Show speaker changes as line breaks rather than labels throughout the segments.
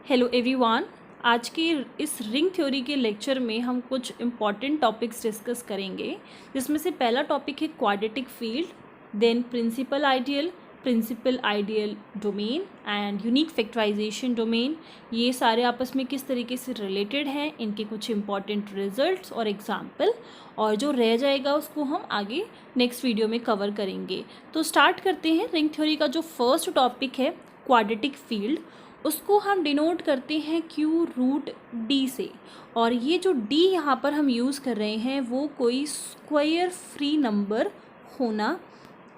Hello everyone. आज की इस रिंग थ्योरी के लेक्चर में हम कुछ इम्पॉर्टेंट टॉपिक्स डिस्कस करेंगे, जिसमें से पहला टॉपिक है quadratic field, then principal ideal domain and unique factorization domain. ये सारे आपस में किस तरीके से रिलेटेड हैं, इनके कुछ इम्पॉर्टेंट रिजल्ट्स और एग्जाम्पल, और जो रह जाएगा उसको हम आगे नेक्स्ट वीडियो में कवर करेंगे। तो स्टार्ट करते हैं। रिंग थ्योरी का जो फर्स्ट टॉपिक है क्वाड्रेटिक फील्ड, उसको हम डिनोट करते हैं Q√D से। और ये जो D यहाँ पर हम यूज़ कर रहे हैं वो कोई स्क्वायर फ्री नंबर होना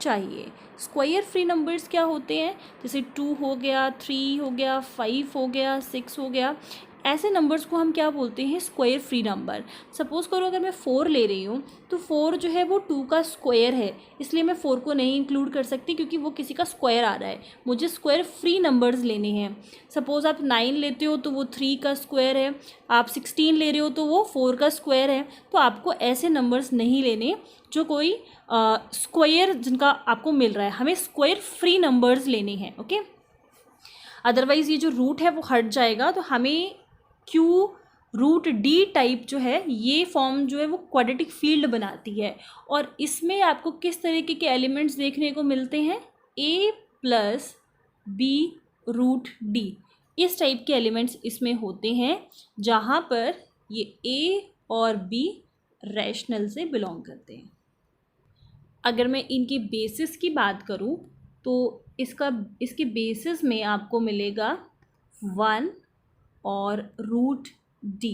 चाहिए। स्क्वायर फ्री नंबर्स क्या होते हैं? जैसे 2 हो गया, 3 हो गया, 5 हो गया, 6 हो गया, ऐसे नंबर्स को हम क्या बोलते हैं? Square free number. सपोज़ करो अगर मैं 4 ले रही हूँ तो 4 जो है वो 2 का स्क्वायर है, इसलिए मैं 4 को नहीं इंक्लूड कर सकती क्योंकि वो किसी का स्क्वायर आ रहा है। मुझे स्क्वायर फ्री नंबर्स लेने हैं। सपोज़ आप 9 लेते हो तो वो 3 का स्क्वायर है, आप 16 ले रहे हो तो वो 4 का स्क्वायर है। तो आपको ऐसे नंबर्स नहीं लेने जो कोई स्क्वायर जिनका आपको मिल रहा है, हमें स्क्वायर फ्री नंबर्स लेने हैं। ओके, अदरवाइज़ ये जो रूट है वो हट जाएगा। तो हमें Q√D टाइप जो है ये फॉर्म जो है वो क्वाड्रेटिक फील्ड बनाती है। और इसमें आपको किस तरीके के एलिमेंट्स देखने को मिलते हैं? A+B√D, इस टाइप के एलिमेंट्स इसमें होते हैं, जहाँ पर ये A और B रैशनल से बिलोंग करते हैं। अगर मैं इनकी बेसिस की बात करूं तो इसके बेसिस में आपको मिलेगा 1 और √D।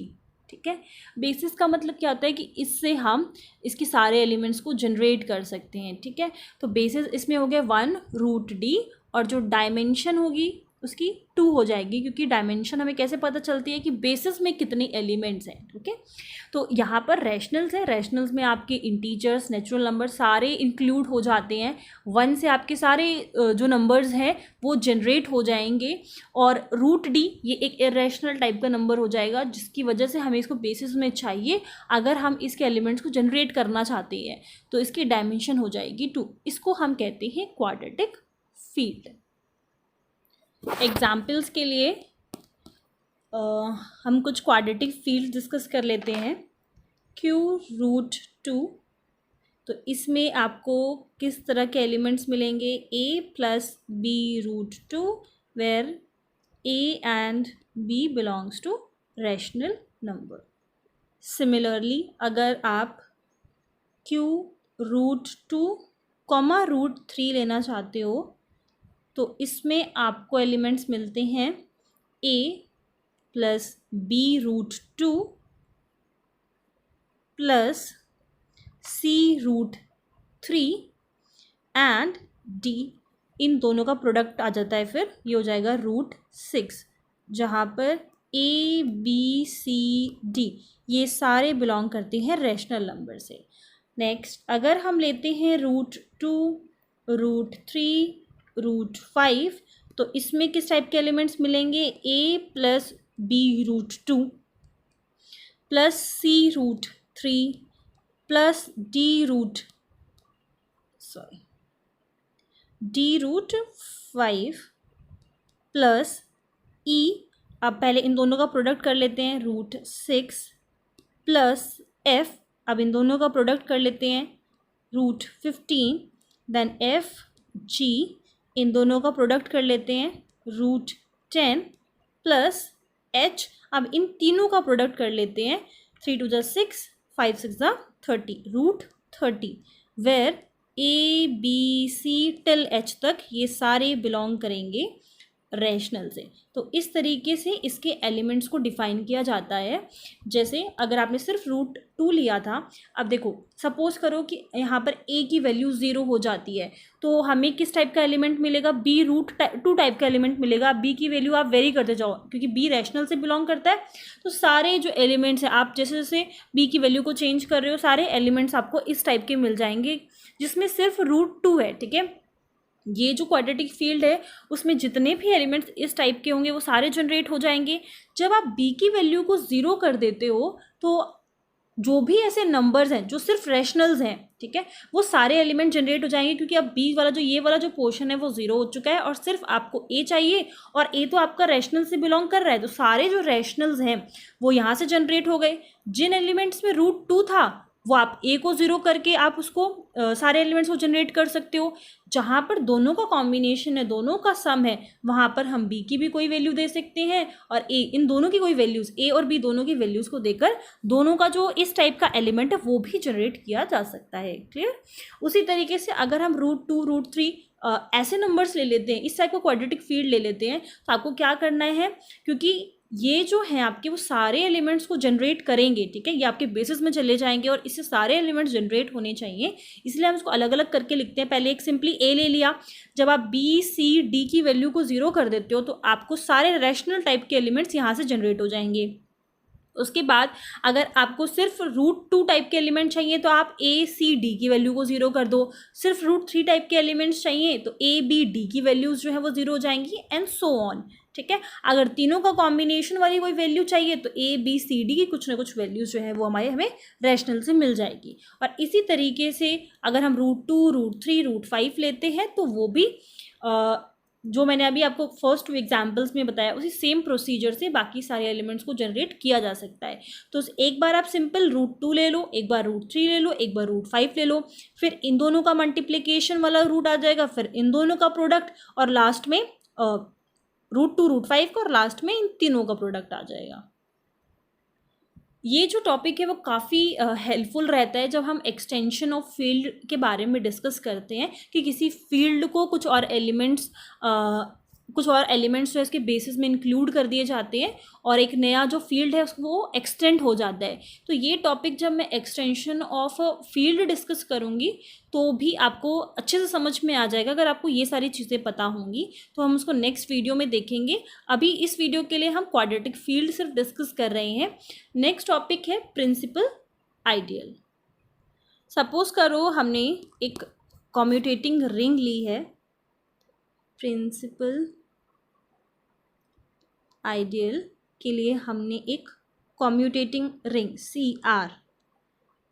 ठीक है, बेसिस का मतलब क्या होता है कि इससे हम इसके सारे एलिमेंट्स को जनरेट कर सकते हैं। ठीक है, तो बेसिस इसमें हो गया 1√D, और जो डायमेंशन होगी उसकी 2 हो जाएगी, क्योंकि डायमेंशन हमें कैसे पता चलती है कि बेसिस में कितने एलिमेंट्स हैं। ओके, तो यहाँ पर रैशनल्स है, रैशनल्स में आपके इंटीजर्स, नेचुरल नंबर सारे इंक्लूड हो जाते हैं। 1 से आपके सारे जो नंबर्स हैं वो जनरेट हो जाएंगे, और √D ये एक इरेशनल टाइप का नंबर हो जाएगा, जिसकी वजह से हमें इसको बेसिस में चाहिए अगर हम इसके एलिमेंट्स को जनरेट करना चाहते हैं। तो इसकी डायमेंशन हो जाएगी 2। इसको हम कहते हैं क्वाड्रेटिक फील्ड। एग्जाम्पल्स के लिए हम कुछ क्वाड्रेटिक फील्ड डिस्कस कर लेते हैं। Q√2, तो इसमें आपको किस तरह के एलिमेंट्स मिलेंगे? A+B√2 where A and B belongs to rational number. Similarly अगर आप Q√2, √3 लेना चाहते हो तो इसमें आपको एलिमेंट्स मिलते हैं A+B√2 plus C√3 and D, इन दोनों का प्रोडक्ट आ जाता है, फिर ये हो जाएगा √6, जहाँ पर A, B, C, D ये सारे बिलोंग करते हैं रैशनल नंबर से। नेक्स्ट अगर हम लेते हैं √2, √3, √5, तो इसमें किस टाइप के एलिमेंट्स मिलेंगे? A+B√2 plus C√3 plus D√5 plus E। अब पहले इन दोनों का प्रोडक्ट कर लेते हैं, √6 प्लस F। अब इन दोनों का प्रोडक्ट कर लेते हैं, √15, देन FG, इन दोनों का प्रोडक्ट कर लेते हैं, √10 प्लस H। अब इन तीनों का प्रोडक्ट कर लेते हैं, 3 2 6, 5 6 30, √30, where A, B, C till H तक ये सारे बिलोंग करेंगे रैशनल से। तो इस तरीके से इसके एलिमेंट्स को डिफाइन किया जाता है। जैसे अगर आपने सिर्फ √2 लिया था, अब देखो सपोज करो कि यहाँ पर A की वैल्यू 0 हो जाती है, तो हमें किस टाइप का एलिमेंट मिलेगा? B√2 टाइप का एलिमेंट मिलेगा। B की वैल्यू आप वेरी करते जाओ, क्योंकि B रैशनल से बिलोंग करता है। तो सारे जो एलिमेंट्स हैं, आप जैसे जैसे B की वैल्यू को चेंज कर रहे हो, सारे एलिमेंट्स आपको इस टाइप के मिल जाएंगे, जिसमें सिर्फ √2 है। ठीक है, ये जो क्वाड्रेटिक फील्ड है उसमें जितने भी एलिमेंट्स इस टाइप के होंगे वो सारे जनरेट हो जाएंगे। जब आप B की वैल्यू को 0 कर देते हो तो जो भी ऐसे नंबर्स हैं जो सिर्फ रैशनल्स हैं, ठीक है, वो सारे एलिमेंट जनरेट हो जाएंगे क्योंकि अब बी वाला जो ये वाला जो पोर्शन है वो 0 हो चुका है और सिर्फ आपको ए चाहिए, और ए तो आपका रैशनल से बिलोंग कर रहा है, तो सारे जो रैशनल्स हैं वो यहाँ से जनरेट हो गए। जिन एलिमेंट्स में √2 था वो आप ए को 0 करके आप उसको सारे एलिमेंट्स को जनरेट कर सकते हो। जहाँ पर दोनों का कॉम्बिनेशन है, दोनों का सम है, वहाँ पर हम बी की भी कोई वैल्यू दे सकते हैं और ए, इन दोनों की कोई वैल्यूज़, ए और बी दोनों की वैल्यूज़ को देकर दोनों का जो इस टाइप का एलिमेंट है वो भी जनरेट किया जा सकता है। क्लियर। उसी तरीके से अगर हम √2 √3 ऐसे नंबर्स ले लेते हैं, इस टाइप का क्वाड्रेटिक फील्ड ले लेते हैं, तो आपको क्या करना है, क्योंकि ये जो है आपके वो सारे एलिमेंट्स को जनरेट करेंगे, ठीक है, ये आपके बेसिस में चले जाएंगे और इससे सारे एलिमेंट्स जनरेट होने चाहिए, इसलिए हम इसको अलग अलग करके लिखते हैं। पहले एक सिंपली ए ले लिया, जब आप बी सी डी की वैल्यू को 0 कर देते हो तो आपको सारे रैशनल टाइप के एलिमेंट्स यहाँ से जनरेट हो जाएंगे। उसके बाद अगर आपको सिर्फ √2 टाइप के एलिमेंट चाहिए तो आप ए सी डी की वैल्यू को 0 कर दो, सिर्फ √3 टाइप के एलिमेंट्स चाहिए तो ए बी डी की वैल्यूज जो है वो 0 हो जाएंगी, एंड सो ऑन। ठीक है, अगर तीनों का कॉम्बिनेशन वाली कोई वैल्यू चाहिए तो ए बी सी डी की कुछ ना कुछ वैल्यूज जो है वो हमें रैशनल से मिल जाएगी। और इसी तरीके से अगर हम √2 √3 √5 लेते हैं तो वो भी जो मैंने अभी आपको फर्स्ट 2 एग्जाम्पल्स में बताया उसी सेम प्रोसीजर से बाकी सारे एलिमेंट्स को जनरेट किया जा सकता है। तो एक बार आप सिंपल √2 ले लो, एक बार √3 ले लो, एक बार √5 ले लो, फिर इन दोनों का मल्टीप्लिकेशन वाला रूट आ जाएगा, फिर इन दोनों का प्रोडक्ट, और लास्ट में √2 √5 का, और लास्ट में इन तीनों का प्रोडक्ट आ जाएगा। ये जो टॉपिक है वो काफ़ी हेल्पफुल रहता है जब हम एक्सटेंशन ऑफ फील्ड के बारे में डिस्कस करते हैं कि किसी फील्ड को कुछ और एलिमेंट्स जो इसके बेसिस में इंक्लूड कर दिए जाते हैं और एक नया जो फील्ड है उसको एक्सटेंड हो जाता है। तो ये टॉपिक जब मैं एक्सटेंशन ऑफ फील्ड डिस्कस करूँगी तो भी आपको अच्छे से समझ में आ जाएगा अगर आपको ये सारी चीज़ें पता होंगी। तो हम उसको नेक्स्ट वीडियो में देखेंगे। अभी इस वीडियो के लिए हम क्वाड्रेटिक फील्ड सिर्फ डिस्कस कर रहे हैं। नेक्स्ट टॉपिक है प्रिंसिपल आइडियल। सपोज करो हमने एक कम्यूटेटिंग रिंग ली है, प्रिंसिपल आइडियल के लिए हमने एक commutating ring CR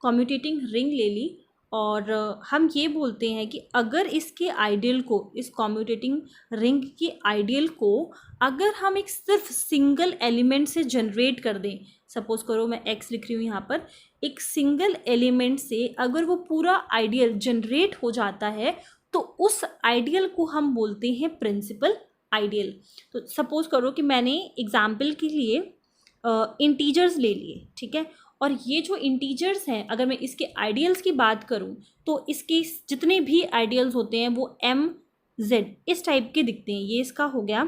commutating ring ले ली, और हम ये बोलते हैं कि अगर इसके आइडियल को, इस कम्यूटेटिंग रिंग के आइडियल को अगर हम एक सिर्फ सिंगल एलिमेंट से जनरेट कर दें, सपोज करो मैं x लिख रही हूँ यहाँ पर, एक सिंगल एलिमेंट से अगर वो पूरा आइडियल जनरेट हो जाता है तो उस आइडियल को हम बोलते हैं प्रिंसिपल आइडियल। तो सपोज करो कि मैंने एग्जाम्पल के लिए इंटीजर्स ले लिए, ठीक है, और ये जो इंटीजर्स हैं अगर मैं इसके आइडियल्स की बात करूँ तो इसके जितने भी आइडियल्स होते हैं वो MZ इस टाइप के दिखते हैं। ये इसका हो गया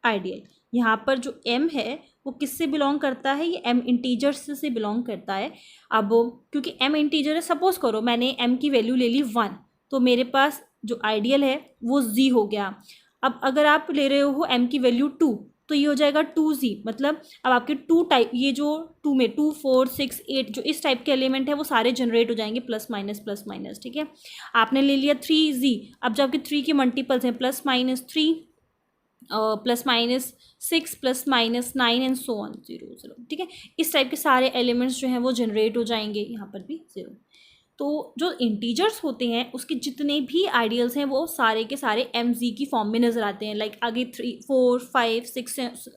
आइडियल। यहाँ पर जो M है वो किससे बिलोंग करता है, ये M इंटीजर्स से बिलोंग करता है। अब क्योंकि M इंटीजर है, सपोज करो मैंने M की वैल्यू ले ली 1, तो मेरे पास जो आइडियल है वो Z हो गया। अब अगर आप ले रहे हो M की वैल्यू 2 तो ये हो जाएगा 2Z, मतलब अब आपके 2 टाइप, ये जो 2 में 2 4 6 8 जो इस टाइप के एलिमेंट है वो सारे जनरेट हो जाएंगे प्लस माइनस। ठीक है, आपने ले लिया 3Z। अब जब आपके 3 के मल्टीपल्स हैं +-3 +-6 +-9 एंड सो ऑन 0 0। ठीक है, इस टाइप के सारे एलिमेंट्स जो हैं वो जनरेट हो जाएंगे, यहाँ पर भी 0। तो जो इंटीजर्स होते हैं उसके जितने भी आइडियल्स हैं वो सारे के सारे MZ की फॉर्म में नज़र आते हैं। लाइक आगे 3 4 5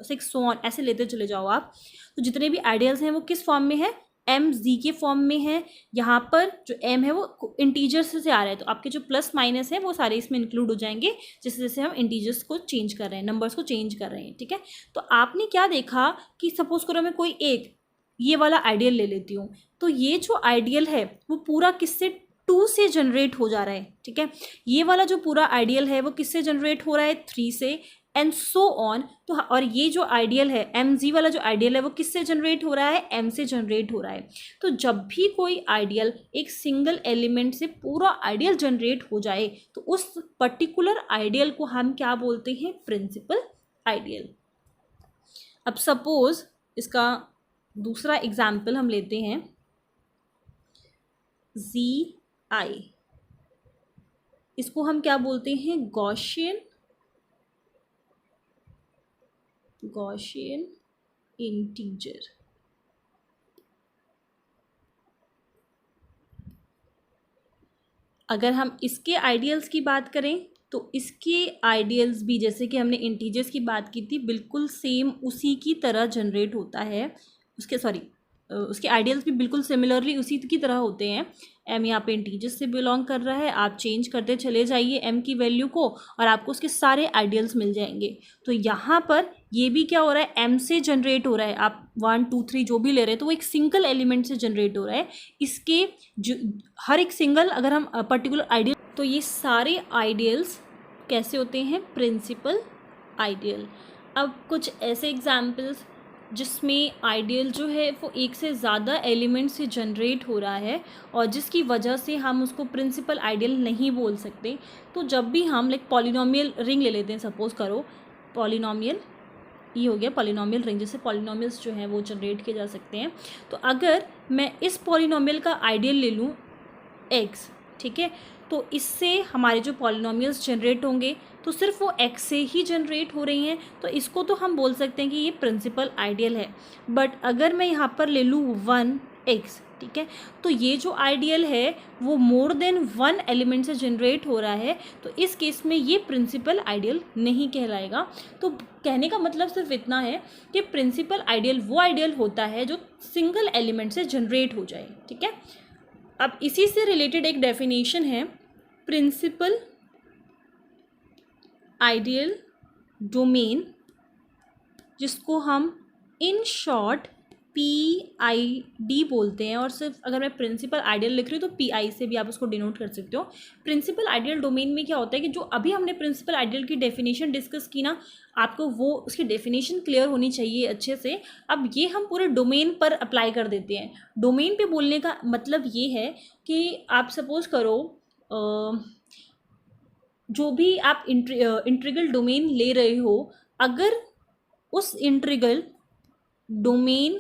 6 सो ऑन ऐसे लेते चले जाओ आप। तो जितने भी आइडियल्स हैं वो किस फॉर्म में है, MZ के फॉर्म में है। यहाँ पर जो M है वो इंटीजर्स से आ रहा है, तो आपके जो प्लस माइनस है वो सारे इसमें इंक्लूड हो जाएंगे जैसे जैसे हम इंटीजर्स को चेंज कर रहे हैं, नंबर्स को चेंज कर रहे हैं। ठीक है, तो आपने क्या देखा कि सपोज करो मैं कोई एक ये वाला आइडियल ले लेती हूँ, तो ये जो आइडियल है वो पूरा किससे 2 से जनरेट हो जा रहा है। ठीक है, ये वाला जो पूरा आइडियल है वो किससे जनरेट हो रहा है, 3 से, एंड सो ऑन। तो और ये जो आइडियल है MZ वाला जो आइडियल है वो किससे जनरेट हो रहा है, M से जनरेट हो रहा है। तो जब भी कोई आइडियल एक सिंगल एलिमेंट से पूरा आइडियल जनरेट हो जाए तो उस पर्टिकुलर आइडियल को हम क्या बोलते हैं, प्रिंसिपल आइडियल। अब सपोज इसका दूसरा एग्जाम्पल हम लेते हैं ZI। इसको हम क्या बोलते हैं, गॉसियन इंटीजर। अगर हम इसके आइडियल्स की बात करें तो इसके आइडियल्स भी, जैसे कि हमने इंटीजर्स की बात की थी, बिल्कुल सेम उसी की तरह जनरेट होता है। उसके आइडियल्स भी बिल्कुल सिमिलरली उसी की तरह होते हैं। एम यहाँ पे इंटीजर्स से बिलोंग कर रहा है, आप चेंज करते चले जाइए एम की वैल्यू को और आपको उसके सारे आइडियल्स मिल जाएंगे। तो यहाँ पर ये भी क्या हो रहा है, एम से जनरेट हो रहा है। आप 1 2 3 जो भी ले रहे हैं तो वो एक सिंगल एलिमेंट से जनरेट हो रहा है। इसके जो हर एक सिंगल, अगर हम पर्टिकुलर आइडियल, तो ये सारे आइडियल्स कैसे होते हैं, प्रिंसिपल आइडियल। अब कुछ ऐसे एग्जाम्पल्स जिसमें आइडियल जो है वो एक से ज़्यादा एलिमेंट से जनरेट हो रहा है और जिसकी वजह से हम उसको प्रिंसिपल आइडियल नहीं बोल सकते। तो जब भी हम लाइक पॉलिनोमियल रिंग ले लेते हैं, सपोज करो पॉलिनोमियल, ये हो गया पॉलिनोमियल रिंग, जैसे पॉलिनोमियल्स जो हैं वो जनरेट किए जा सकते हैं। तो अगर मैं इस पॉलिनोमियल का आइडियल ले लूँ x, ठीक है, तो इससे हमारे जो पॉलिनोमियल्स जनरेट होंगे तो सिर्फ वो x से ही जनरेट हो रही हैं, तो इसको तो हम बोल सकते हैं कि ये प्रिंसिपल आइडियल है। बट अगर मैं यहाँ पर ले लूँ 1x, ठीक है, तो ये जो आइडियल है वो मोर देन 1 एलिमेंट से जनरेट हो रहा है, तो इस केस में ये प्रिंसिपल आइडियल नहीं कहलाएगा। तो कहने का मतलब सिर्फ इतना है कि प्रिंसिपल आइडियल वो आइडियल होता है जो सिंगल एलिमेंट से जनरेट हो जाए, ठीक है। अब इसी से रिलेटेड एक डेफिनेशन है, प्रिंसिपल आइडियल डोमेन, जिसको हम इन शॉर्ट PID बोलते हैं। और सिर्फ अगर मैं प्रिंसिपल आइडियल लिख रही हूँ तो PI से भी आप उसको डिनोट कर सकते हो। प्रिंसिपल आइडियल डोमेन में क्या होता है कि जो अभी हमने प्रिंसिपल आइडियल की डेफिनेशन डिस्कस की ना, आपको वो उसकी डेफिनेशन क्लियर होनी चाहिए अच्छे से। अब ये हम पूरे डोमेन पर अप्लाई कर देते हैं। डोमेन पे बोलने का मतलब ये है कि आप सपोज करो जो भी आप इंट्रीगल डोमेन ले रहे हो, अगर उस इंट्रीगल डोमेन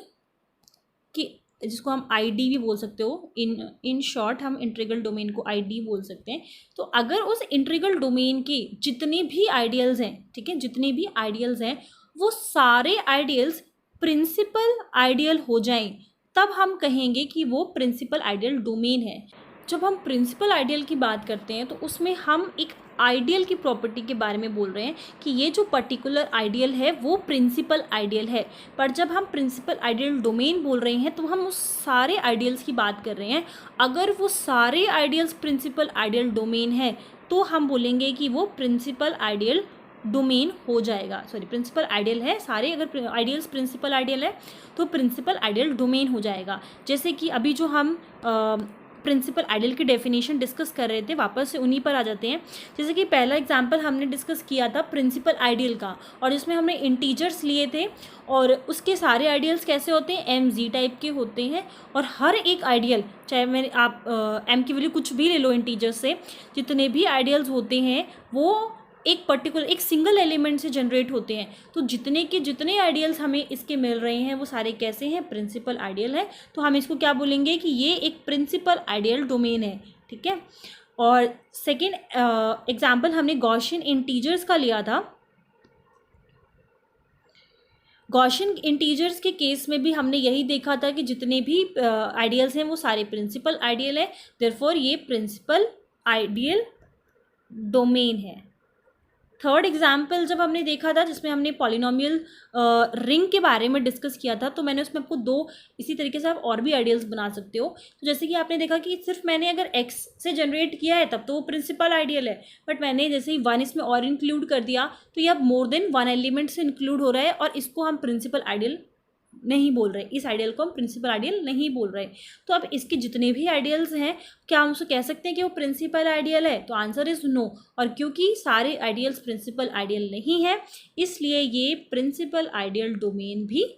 की, जिसको हम आईडी भी बोल सकते हो, इन शॉर्ट हम इंट्रीगल डोमेन को आईडी बोल सकते हैं। तो अगर उस इंट्रीगल डोमेन के जितने भी आइडियल्स हैं, ठीक है, जितने भी आइडियल्स हैं वो सारे आइडियल्स प्रिंसिपल आइडियल हो जाएं, तब हम कहेंगे कि वो प्रिंसिपल आइडियल डोमेन है। जब हम प्रिंसिपल आइडियल की बात करते हैं तो उसमें हम एक आइडियल की प्रॉपर्टी के बारे में बोल रहे हैं कि ये जो पर्टिकुलर आइडियल है वो प्रिंसिपल आइडियल है। पर जब हम प्रिंसिपल आइडियल डोमेन बोल रहे हैं तो हम उस सारे आइडियल्स की बात कर रहे हैं। अगर वो सारे आइडियल्स प्रिंसिपल आइडियल डोमेन है तो हम बोलेंगे कि वो प्रिंसिपल आइडियल डोमेन हो जाएगा। सॉरी, प्रिंसिपल आइडियल है सारे, अगर आइडियल्स प्रिंसिपल आइडियल है तो प्रिंसिपल आइडियल डोमेन हो जाएगा। जैसे कि अभी जो हम प्रिंसिपल आइडियल की डेफिनेशन डिस्कस कर रहे थे, वापस से उन्हीं पर आ जाते हैं। जैसे कि पहला एग्जांपल हमने डिस्कस किया था प्रिंसिपल आइडियल का, और जिसमें हमने इंटीजर्स लिए थे और उसके सारे आइडियल्स कैसे होते हैं, MZ टाइप के होते हैं। और हर एक आइडियल, चाहे आप m की वैल्यू कुछ भी ले लो इंटीजर्स से, जितने भी आइडियल्स होते हैं वो एक पर्टिकुलर एक सिंगल एलिमेंट से जनरेट होते हैं। तो जितने के जितने आइडियल्स हमें इसके मिल रहे हैं वो सारे कैसे हैं, प्रिंसिपल आइडियल है। तो हम इसको क्या बोलेंगे कि ये एक प्रिंसिपल आइडियल डोमेन है, ठीक है। और सेकेंड एग्जाम्पल हमने गॉसियन इंटीजर्स का लिया था। गॉसियन इंटीजर्स के केस में भी हमने यही देखा था कि जितने भी आइडियल्स हैं वो सारे प्रिंसिपल आइडियल है, देयरफॉर ये प्रिंसिपल आइडियल डोमेन है। थर्ड एग्जाम्पल जब हमने देखा था जिसमें हमने पॉलिनोमियल रिंग के बारे में डिस्कस किया था, तो मैंने उसमें आपको 2 इसी तरीके से आप और भी आइडियल्स बना सकते हो। तो जैसे कि आपने देखा कि सिर्फ मैंने अगर x से जनरेट किया है तब तो वो प्रिंसिपल आइडियल है, बट मैंने जैसे ही 1 इसमें और इंक्लूड कर दिया तो ये अब मोर देन 1 एलिमेंट से इंक्लूड हो रहा है और इसको हम प्रिंसिपल आइडियल नहीं बोल रहे, इस आइडियल को हम प्रिंसिपल आइडियल नहीं बोल रहे। तो अब इसके जितने भी आइडियल्स हैं, क्या हम उसको कह सकते हैं कि वो प्रिंसिपल आइडियल है? तो आंसर इज नो। और क्योंकि सारे आइडियल्स प्रिंसिपल आइडियल नहीं है, इसलिए ये प्रिंसिपल आइडियल डोमेन भी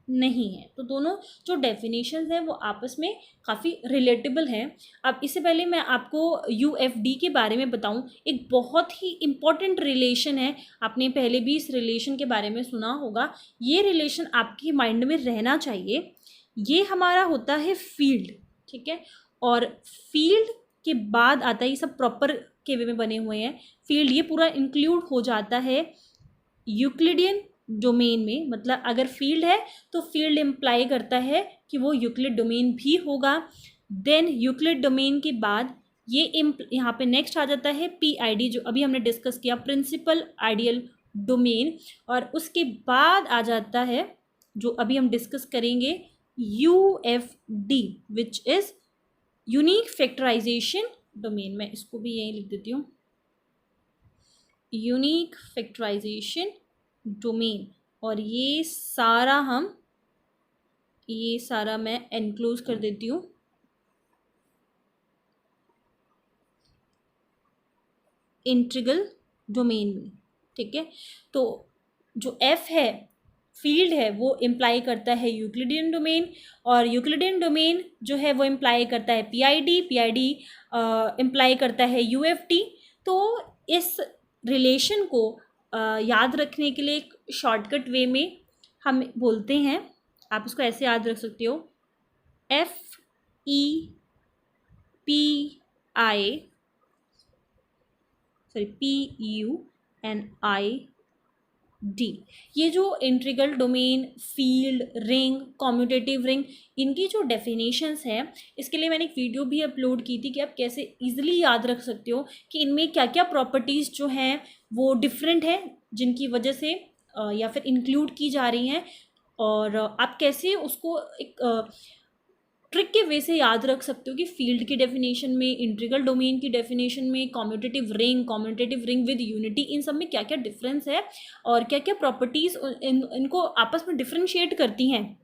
नहीं है। तो दोनों जो डेफिनेशंस हैं वो आपस में काफ़ी रिलेटेबल हैं। अब इससे पहले मैं आपको UFD के बारे में बताऊं, एक बहुत ही इम्पॉर्टेंट रिलेशन है। आपने पहले भी इस रिलेशन के बारे में सुना होगा, ये रिलेशन आपकी माइंड में रहना चाहिए। ये हमारा होता है फील्ड, ठीक है, और फील्ड के बाद आता है, ये सब प्रॉपर के वे में बने हुए हैं। फील्ड ये पूरा इंक्लूड हो जाता है यूक्लिडियन डोमेन में। मतलब अगर फील्ड है तो फील्ड इम्प्लाई करता है कि वो यूक्लिड डोमेन भी होगा। देन यूक्लिड डोमेन के बाद ये यहाँ पे नेक्स्ट आ जाता है PID, जो अभी हमने डिस्कस किया, प्रिंसिपल आइडियल डोमेन। और उसके बाद आ जाता है जो अभी हम डिस्कस करेंगे UFD, which is unique factorization domain. मैं इसको भी यहीं लिख देती हूँ, यूनिक फैक्टराइजेशन डोमेन। और ये सारा मैं एनक्लोज कर देती हूँ इंटीग्रल डोमेन में, ठीक है। तो जो F है, फील्ड है, वो इम्प्लाई करता है यूक्लिडियन डोमेन, और यूक्लिडियन डोमेन जो है वो इम्प्लाई करता है PID इम्प्लाई करता है UFD। तो इस रिलेशन को याद रखने के लिए एक शॉर्टकट वे में हम बोलते हैं, आप इसको ऐसे याद रख सकते हो, PUNID। ये जो integral domain, field, ring, commutative ring, इनकी जो डेफिनेशंस है, इसके लिए मैंने एक वीडियो भी अपलोड की थी कि आप कैसे इजीली याद रख सकते हो कि इनमें क्या क्या प्रॉपर्टीज़ जो हैं वो डिफरेंट हैं, जिनकी वजह से या फिर इंक्लूड की जा रही हैं, और आप कैसे उसको एक ट्रिक के वे से याद रख सकते हो कि फील्ड की डेफिनेशन में, इंटीग्रल डोमेन की डेफिनेशन में, कम्यूटेटिव रिंग विद यूनिटी, इन सब में क्या क्या डिफरेंस है और क्या क्या प्रॉपर्टीज़ इनको आपस में डिफ्रेंशिएट करती हैं।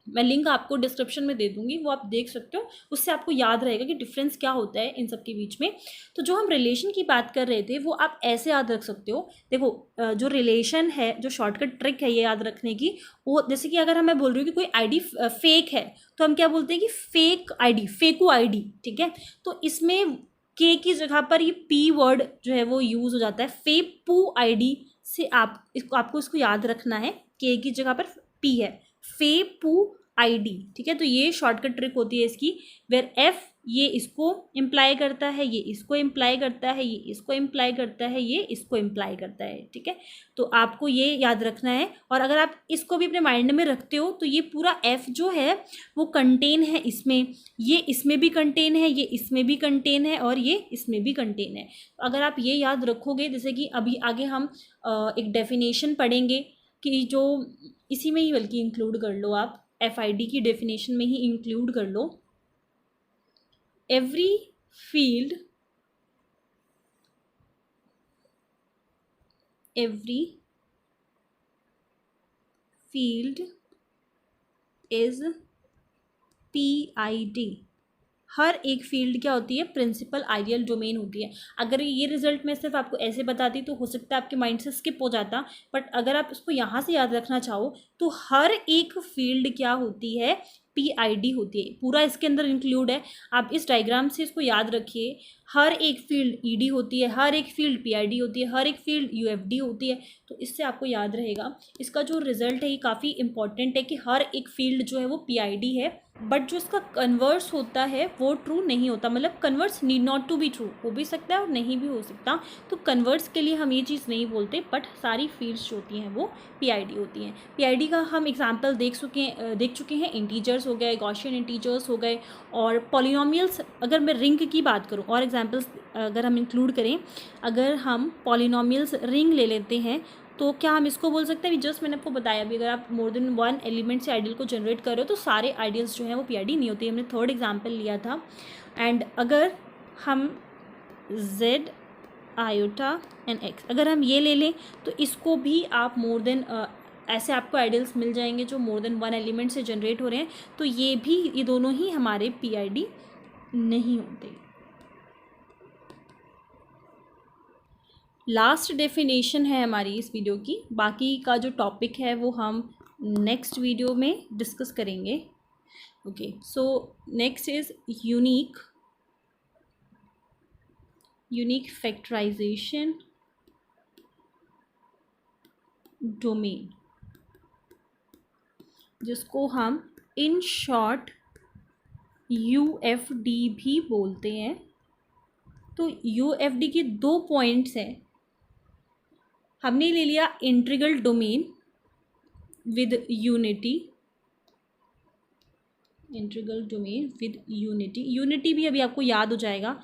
मैं लिंक आपको डिस्क्रिप्शन में दे दूंगी, वो आप देख सकते हो, उससे आपको याद रहेगा कि डिफरेंस क्या होता है इन सब के बीच में। तो जो हम रिलेशन की बात कर रहे थे वो आप ऐसे याद रख सकते हो। देखो जो रिलेशन है, जो शॉर्टकट ट्रिक है ये याद रखने की, वो जैसे कि अगर मैं बोल रही हूँ कि कोई आईडी फेक है, तो हम क्या बोलते हैं कि फेक आईडी, फेको आईडी, ठीक है। तो इसमें के की जगह पर ये पी वर्ड जो है वो यूज़ हो जाता है, फेपू आईडी से आपको इसको याद रखना है, के की जगह पर पी है, फेपू आईडी, ठीक है। तो ये शॉर्टकट ट्रिक होती है इसकी, वेर एफ ये इसको इम्प्लाई करता है, ये इसको इम्प्लाई करता है, ये इसको इम्प्लाई करता है, ये इसको इम्प्लाई करता है, ठीक है। तो आपको ये याद रखना है, और अगर आप इसको भी अपने माइंड में रखते हो तो ये पूरा एफ जो है वो कंटेन है इसमें, ये इसमें भी कंटेन है, ये इसमें भी कंटेन है, और ये इसमें भी कंटेन है। तो अगर आप ये याद रखोगे, जैसे कि अभी आगे हम एक डेफिनेशन पढ़ेंगे कि जो इसी में ही बल्कि इंक्लूड कर लो, आप FID की डेफिनेशन में ही इंक्लूड कर लो, एवरी फील्ड इज PID। हर एक फील्ड क्या होती है, प्रिंसिपल आइडियल डोमेन होती है। अगर ये रिजल्ट मैं सिर्फ आपको ऐसे बताती तो हो सकता है आपके माइंड से स्किप हो जाता, बट अगर आप इसको यहाँ से याद रखना चाहो तो हर एक फील्ड क्या होती है, PID होती है, पूरा इसके अंदर इंक्लूड है। आप इस डायग्राम से इसको याद रखिए, हर एक फील्ड ED होती है, हर एक फील्ड PID होती है, हर एक फील्ड UFD होती है। तो इससे आपको याद रहेगा, इसका जो रिजल्ट है ये काफ़ी इंपॉर्टेंट है कि हर एक फील्ड जो है वो PID है, बट जो इसका कन्वर्स होता है वो ट्रू नहीं होता, मतलब converse need not to be true, हो भी सकता है और नहीं भी हो सकता। तो कन्वर्स के लिए हम ये चीज़ नहीं बोलते, बट सारी फील्ड्स जो होती हैं वो PID होती हैं। PID का हम एग्जांपल देख चुके हैं, इंटीजर्स हो गए, गॉसियन इंटीजर्स हो गए, और पॉलिनोमियल्स। अगर मैं रिंग की बात करूँ और एग्जांपल्स अगर हम इंक्लूड करें, अगर हम पॉलिनोमियल्स रिंग ले लेते हैं तो क्या हम इसको बोल सकते हैं, जस्ट मैंने आपको बताया भी, अगर आप मोर देन वन एलिमेंट से आइडियल को जनरेट कर रहे हो तो सारे आइडियल्स जो हैं वो PID नहीं होते, हमने थर्ड एग्जांपल लिया था। एंड अगर हम Z आयोटा एंड X अगर हम ये ले लें तो इसको भी आप मोर देन ऐसे आपको आइडियल्स मिल जाएंगे जो मोर देन वन एलिमेंट से जनरेट हो रहे हैं, तो ये दोनों ही हमारे PID नहीं होते। लास्ट डेफिनेशन है हमारी इस वीडियो की, बाकी का जो टॉपिक है वो हम नेक्स्ट वीडियो में डिस्कस करेंगे। Okay, so next is unique factorization domain, जिसको हम इन शॉर्ट UFD भी बोलते हैं। तो UFD के 2 पॉइंट्स हैं, हमने ले लिया integral domain with unity, unity भी अभी आपको याद हो जाएगा,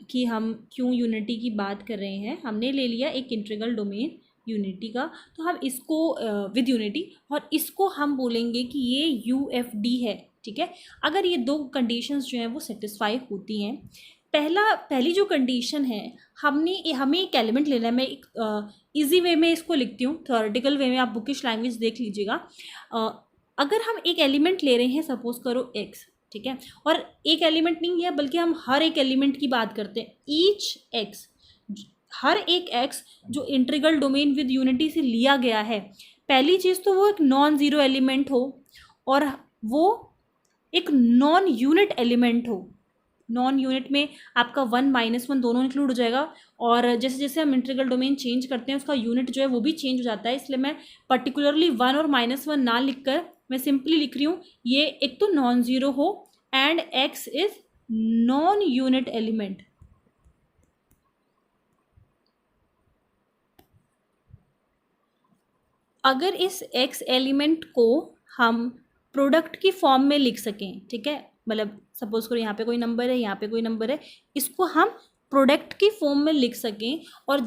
कि हम क्यों यूनिटी की बात कर रहे हैं, हमने ले लिया एक इंटीग्रल डोमेन यूनिटी का, तो हम इसको विद यूनिटी, और इसको हम बोलेंगे कि ये UFD है, ठीक है। अगर ये दो कंडीशंस जो हैं वो सेटिस्फाई होती हैं, पहली जो कंडीशन है, हमें एक एलिमेंट लेना है। मैं एक ईजी वे में इसको लिखती हूँ, थ्योरेटिकल वे में आप बुकिश लैंग्वेज देख लीजिएगा। अगर हम एक एलिमेंट ले रहे हैं, सपोज करो x, ठीक है, और एक एलिमेंट नहीं है बल्कि हम हर एक एलिमेंट की बात करते हैं, ईच x, हर एक x जो इंटीग्रल डोमेन विद यूनिटी से लिया गया है, पहली चीज़ तो वो एक नॉन ज़ीरो एलिमेंट हो और वो एक नॉन यूनिट एलिमेंट हो। नॉन यूनिट में आपका 1 -1 दोनों इंक्लूड हो जाएगा, और जैसे जैसे हम इंटीग्रल डोमेन चेंज करते हैं उसका यूनिट जो है वो भी चेंज हो जाता है। इसलिए मैं पर्टिकुलरली 1 और -1 ना लिखकर मैं सिंपली लिख रही हूँ ये एक तो नॉन ज़ीरो हो and x is non unit element. अगर इस x एलिमेंट को हम प्रोडक्ट की फॉर्म में लिख सकें, ठीक है, मतलब सपोज करो यहाँ पे कोई नंबर है, यहाँ पे कोई नंबर है, इसको हम प्रोडक्ट की फॉर्म में लिख सकें, और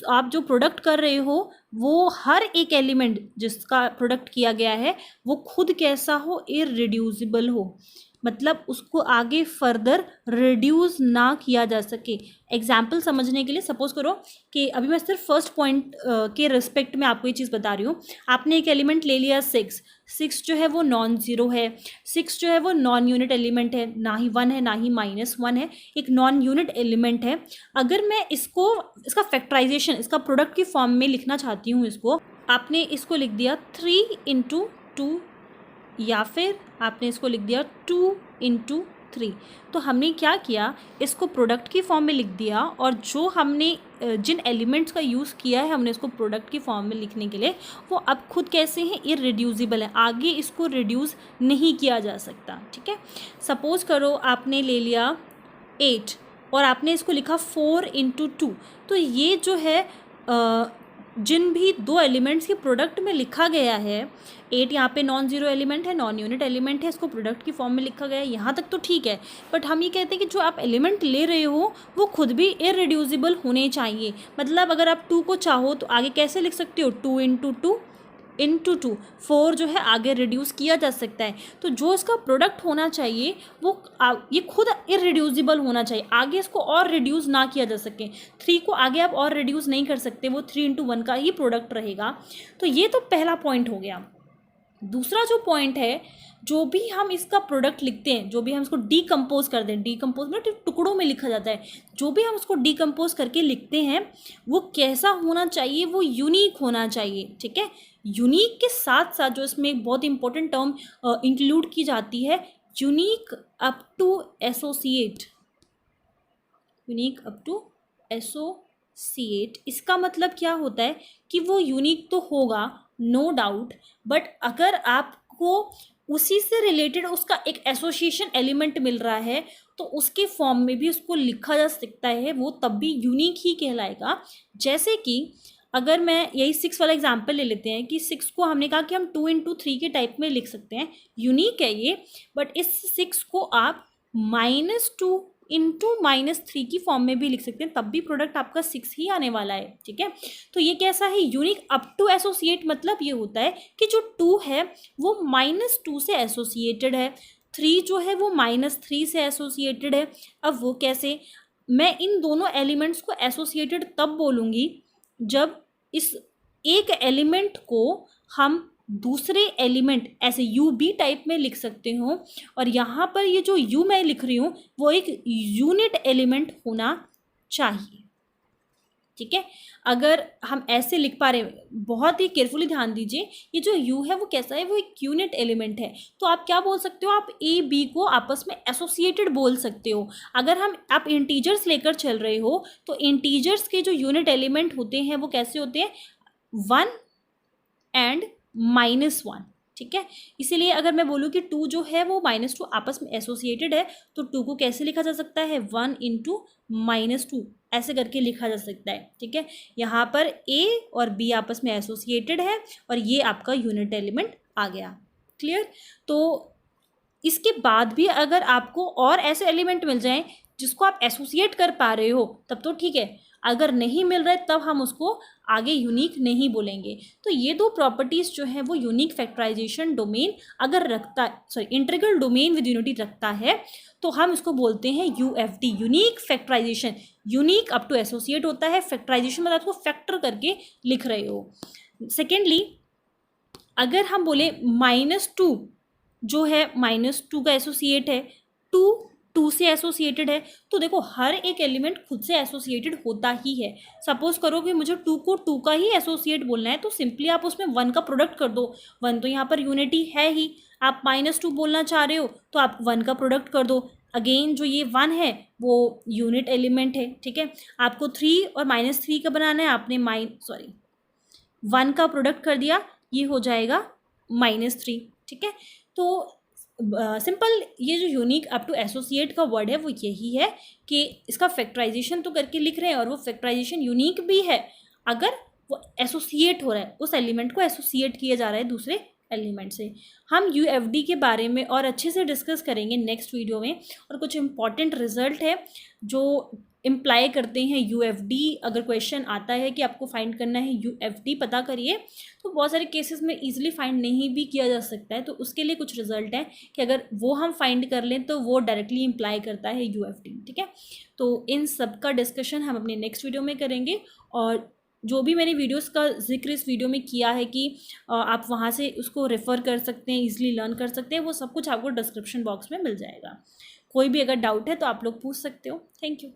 आप जो प्रोडक्ट कर रहे हो वो हर एक एलिमेंट जिसका प्रोडक्ट किया गया है वो खुद कैसा हो, इररिड्यूसिबल हो, मतलब उसको आगे फर्दर रिड्यूस ना किया जा सके। एग्जाम्पल समझने के लिए सपोज करो कि अभी मैं सिर्फ फर्स्ट पॉइंट के रिस्पेक्ट में आपको ये चीज़ बता रही हूँ। आपने एक एलिमेंट ले लिया 6 जो है वो नॉन ज़ीरो है, 6 जो है वो नॉन यूनिट एलिमेंट है, ना ही 1 है ना ही -1 है, एक नॉन यूनिट एलिमेंट है। अगर मैं इसका फैक्टराइजेशन, इसका प्रोडक्ट की फॉर्म में लिखना चाहती हूँ, इसको आपने इसको लिख दिया 3 × 2, या फिर आपने इसको लिख दिया 2 × 3। तो हमने क्या किया, इसको प्रोडक्ट की फॉर्म में लिख दिया, और जो हमने जिन एलिमेंट्स का यूज़ किया है हमने इसको प्रोडक्ट की फॉर्म में लिखने के लिए, वो अब खुद कैसे हैं, इररिड्यूसिबल है, आगे इसको रिड्यूस नहीं किया जा सकता, ठीक है। सपोज करो आपने ले लिया 8 और आपने इसको लिखा 4 × 2, तो ये जो है जिन भी दो एलिमेंट्स के प्रोडक्ट में लिखा गया है, 8 यहाँ पे नॉन ज़ीरो एलिमेंट है, नॉन यूनिट एलिमेंट है, इसको प्रोडक्ट की फॉर्म में लिखा गया है, यहाँ तक तो ठीक है। बट हम ये कहते हैं कि जो आप एलिमेंट ले रहे हो वो खुद भी इररिड्यूसिबल होने चाहिए। मतलब अगर आप 2 को चाहो तो आगे कैसे लिख सकते हो, 2 × 2, 4 जो है आगे रिड्यूस किया जा सकता है। तो जो इसका प्रोडक्ट होना चाहिए वो ये खुद इररिड्यूसिबल होना चाहिए, आगे इसको और रिड्यूस ना किया जा सके। 3 को आगे आप और रिड्यूस नहीं कर सकते, वो 3 × 1 का ही प्रोडक्ट रहेगा। तो ये तो पहला पॉइंट हो गया। दूसरा जो पॉइंट है, जो भी हम इसका प्रोडक्ट लिखते हैं, जो भी हम इसको डीकम्पोज कर दें, डीकम्पोज मतलब टुकड़ों में लिखा जाता है, जो भी हम उसको डीकम्पोज करके लिखते हैं वो कैसा होना चाहिए, वो यूनिक होना चाहिए, ठीक है। यूनिक के साथ साथ जो इसमें एक बहुत इंपॉर्टेंट टर्म इंक्लूड की जाती है, unique up to associate. Unique up to associate, इसका मतलब क्या होता है कि वो यूनिक तो होगा नो डाउट, बट अगर आपको उसी से रिलेटेड उसका एक एसोसिएशन एलिमेंट मिल रहा है तो उसके फॉर्म में भी उसको लिखा जा सकता है, वो तब भी यूनिक ही कहलाएगा। जैसे कि अगर मैं यही 6 वाला एग्जांपल ले लेते हैं कि 6 को हमने कहा कि हम 2 × 3 के टाइप में लिख सकते हैं, यूनिक है ये, बट इस 6 को आप -2 × -3 की फॉर्म में भी लिख सकते हैं, तब भी प्रोडक्ट आपका 6 ही आने वाला है, ठीक है। तो ये कैसा है, यूनिक अप टू एसोसिएट, मतलब ये होता है कि जो 2 है वो -2 से एसोसिएटेड है, 3 जो है वो -3 से एसोसिएटेड है। अब वो कैसे, मैं इन दोनों एलिमेंट्स को एसोसिएटेड तब बोलूँगी जब इस एक एलिमेंट को हम दूसरे एलिमेंट ऐसे यू बी टाइप में लिख सकते हो, और यहाँ पर ये जो यू मैं लिख रही हूँ वो एक यूनिट एलिमेंट होना चाहिए, ठीक है। अगर हम ऐसे लिख पा रहे हैं, बहुत ही केयरफुली ध्यान दीजिए, ये जो यू है वो कैसा है, वो एक यूनिट एलिमेंट है। तो आप क्या बोल सकते हो, आप ए बी को आपस में एसोसिएटेड बोल सकते हो। अगर आप इंटीजर्स लेकर चल रहे हो तो इंटीजर्स के जो यूनिट एलिमेंट होते हैं वो कैसे होते हैं, 1 एंड -1, ठीक है। इसीलिए अगर मैं बोलूँ कि 2 जो है वो -2 आपस में एसोसिएटेड है, तो 2 को कैसे लिखा जा सकता है, 1 × -2 ऐसे करके लिखा जा सकता है, ठीक है। यहाँ पर ए और बी आपस में एसोसिएटेड है और ये आपका यूनिट एलिमेंट आ गया, क्लियर। तो इसके बाद भी अगर आपको और ऐसे एलिमेंट मिल जाएं जिसको आप एसोसिएट कर पा रहे हो तब तो ठीक है, अगर नहीं मिल रहा है तब हम उसको आगे यूनिक नहीं बोलेंगे। तो ये दो प्रॉपर्टीज़ जो है वो यूनिक फैक्टराइजेशन डोमेन अगर रखता, sorry integral domain with unity रखता है तो हम इसको बोलते हैं UFD, unique factorization. Unique up to associate होता है, फैक्टराइजेशन मतलब उसको फैक्टर करके लिख रहे हो। सेकेंडली अगर हम बोले -2 जो है -2 का एसोसिएट है, 2 से एसोसिएटेड है, तो देखो हर एक एलिमेंट खुद से एसोसिएटेड होता ही है। सपोज करो कि मुझे 2 को 2 का ही एसोसिएट बोलना है तो सिंपली आप उसमें 1 का प्रोडक्ट कर दो। 1 तो यहाँ पर यूनिटी है ही, आप -2 बोलना चाह रहे हो तो आप 1 का प्रोडक्ट कर दो। अगेन जो ये 1 है वो यूनिट एलिमेंट है, ठीक है। आपको 3 और -3 का बनाना है, आपने 1 का प्रोडक्ट कर दिया, ये हो जाएगा -3, ठीक है। तो सिंपल ये जो यूनिक अप टू एसोसिएट का वर्ड है वो यही है कि इसका फैक्टराइजेशन तो करके लिख रहे हैं और वो फैक्टराइजेशन यूनिक भी है अगर वो एसोसिएट हो रहा है, उस एलिमेंट को एसोसिएट किया जा रहा है दूसरे एलिमेंट से। हम यूएफडी के बारे में और अच्छे से डिस्कस करेंगे नेक्स्ट वीडियो में, और कुछ इंपॉर्टेंट रिजल्ट है जो इम्प्लाई करते हैं यूएफडी। अगर क्वेश्चन आता है कि आपको फाइंड करना है यूएफडी पता करिए, तो बहुत सारे केसेस में इजीली फाइंड नहीं भी किया जा सकता है, तो उसके लिए कुछ रिजल्ट है कि अगर वो हम फाइंड कर लें तो वो डायरेक्टली इम्प्लाई करता है यूएफडी, ठीक है। तो इन सब का डिस्कशन हम अपने नेक्स्ट वीडियो में करेंगे, और जो भी मैंने वीडियोस का जिक्र इस वीडियो में किया है कि आप वहाँ से उसको रेफ़र कर सकते हैं, इजीली लर्न कर सकते हैं, वो सब कुछ आपको डिस्क्रिप्शन बॉक्स में मिल जाएगा। कोई भी अगर डाउट है तो आप लोग पूछ सकते हो। Thank you.